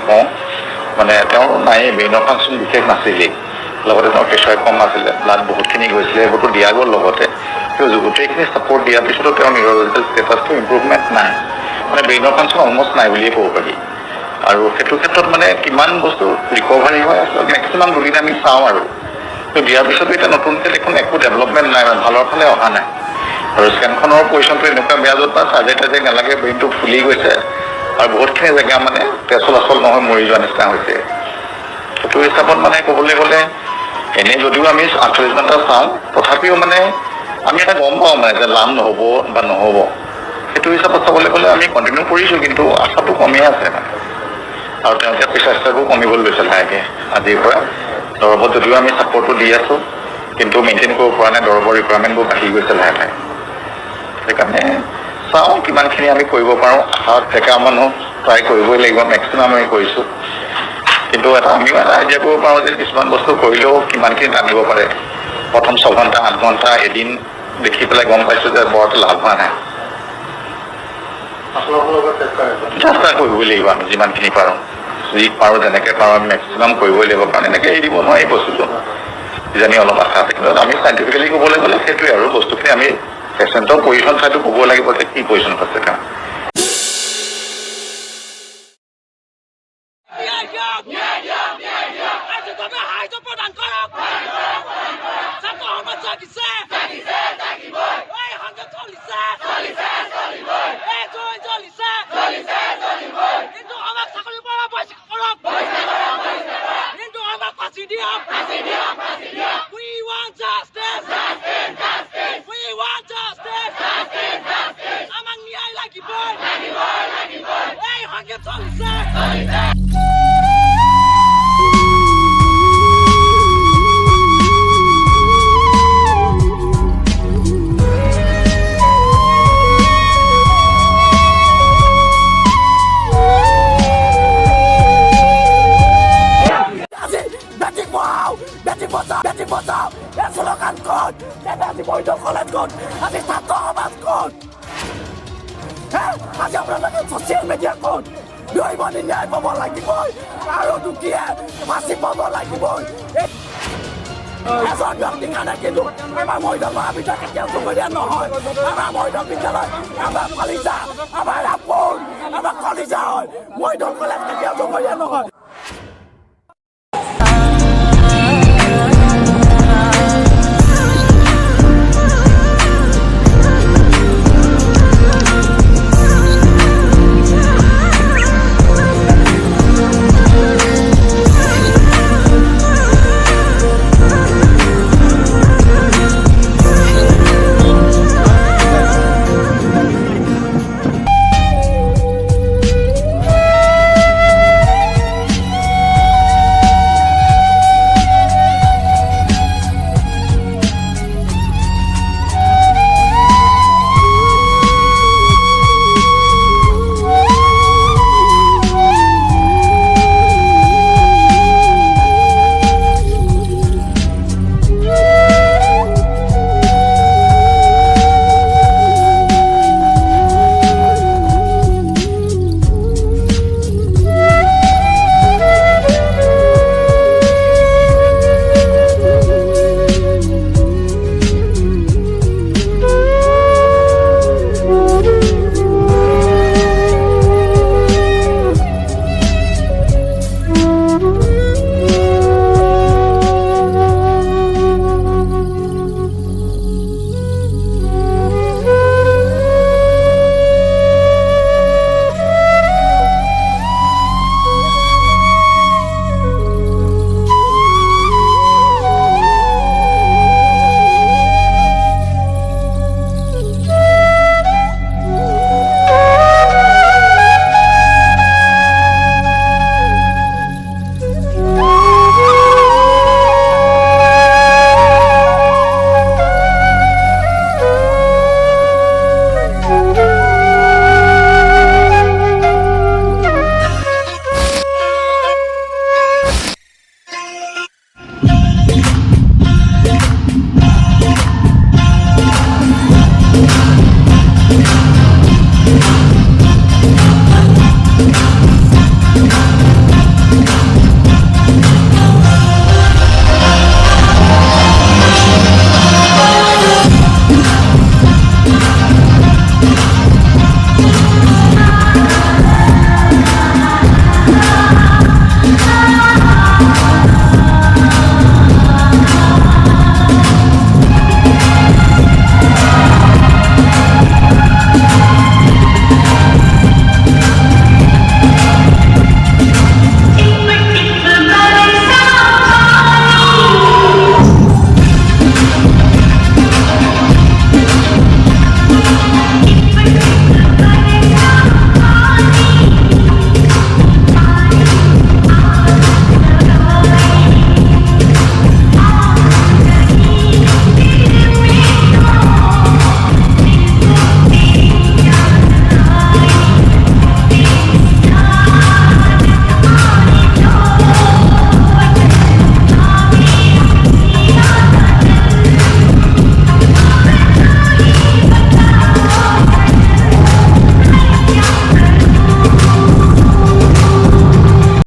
কওঁ মানে তেওঁৰ নাই ব্ৰেইনৰ ফাংচন বিশেষ নাছিলেই লগতে তেওঁৰ প্ৰেছাৰ কম আছিলে ব্লাড বহুতখিনি গৈছিলে এইবোৰতো দিয়া গ'ল লগতে কিন্তু গোটেইখিনি ছাপৰ্ট দিয়াৰ পিছতো তেওঁৰ নিউৰলজিকেল ষ্টেটাছটো ইম্প্ৰুভমেণ্ট নাই মানে ব্ৰেইনৰ ফাংচন অলমষ্ট নাই বুলিয়ে ক'ব পাৰি আৰু সেইটো ক্ষেত্ৰত মানে কিমান বস্তু ৰিকভাৰী হয় আচলতে মেক্সিমাম দুদিন আমি চাওঁ আৰু তো দিয়াৰ পিছতো এতিয়া নতুনকৈ দেখোন একো ডেভেলপমেণ্ট নাই ভালৰ ফালে অহা নাই আৰু স্কেনখনৰ পজিশ্যনটো এনেকুৱা বেয়া য'ত বা চাৰ্জাৰী তাৰ্জাৰী নালাগে ব্ৰেইনটো ফুলি গৈছে আৰু বহুতখিনি জেগা মানে তেজ চলাচল নহয় মৰি যোৱা নিচিনা হৈছে সেইটো হিচাপত মানে ক'বলৈ গ'লে এনেই যদিও আমি 48 ঘণ্টা চাওঁ তথাপিও মানে আমি এটা গম পাওঁ মানে যে লাভ নহ'ব বা নহ'ব সেইটো হিচাপত চাবলৈ গ'লে আমি কণ্টিনিউ কৰিছোঁ কিন্তু আশাটো কমিয়ে আছে মানে আৰু তেওঁলোকে প্ৰেছাৰ ষ্টেপবোৰ কমিবলৈ লৈছে লাহেকৈ আজিৰ পৰা দৰৱত যদিও আমি ছাপৰ্টটো দি আছোঁ কিন্তু মেইনটেইন কৰিব পৰা নাই দৰৱৰ ৰিকুৱাৰমেণ্টবোৰ বাঢ়ি গৈছে লাহে লাহে সেইকাৰণে চাওঁ কিমানখিনি আমি কৰিব পাৰোঁ আশাত ডেকা মানুহ ট্ৰাই কৰিবই লাগিব মেক্সিমাম আমি কৰিছোঁ কিন্তু আমিও এটা আইডিয়া কৰিব পাৰোঁ যে কিছুমান বস্তু কৰিলেও কিমানখিনি টানিব পাৰে প্ৰথম 6 ঘণ্টা 8 ঘণ্টা এদিন দেখি পেলাই গম পাইছোঁ যে বৰ এটা লাভ হোৱা নাই চেষ্টা কৰিবই লাগিব আমি যিমানখিনি পাৰোঁ যি পাৰোঁ যেনেকৈ পাৰোঁ আমি মেক্সিমাম কৰিবই লাগিব কাৰণ এনেকৈ এৰি দিব নোৱাৰি বস্তুটো কিজানি অলপ আশা আছে কিন্তু আমি চাইণ্টিফিকেলি ক'বলৈ গ'লে সেইটোৱে আৰু বস্তুখিনি আমি পেচেণ্টৰ পজিশ্যন চাইটো ক'ব লাগিব যে কি পজিশ্যনত আছে কাৰণ আজি আপোনালোকে ছ'চিয়েল মিডিয়া ক'ত দৈবনী ন্যায় পাব লাগিবই আৰু দুখীয়া ফাঁচি পাব লাগিবই এজন ব্যক্তিৰ কাৰণে কিন্তু আমাৰ মৈদাম মহাবিদ্যালয় কেতিয়াও চুবুৰীয়া নহয় আমাৰ মৈদাম বিদ্যালয় আমাৰ কলিজা আমাৰ আপোন আমাৰ কলিজা হয় মৈদাম কলেজ কেতিয়াও চুবুৰীয়া নহয়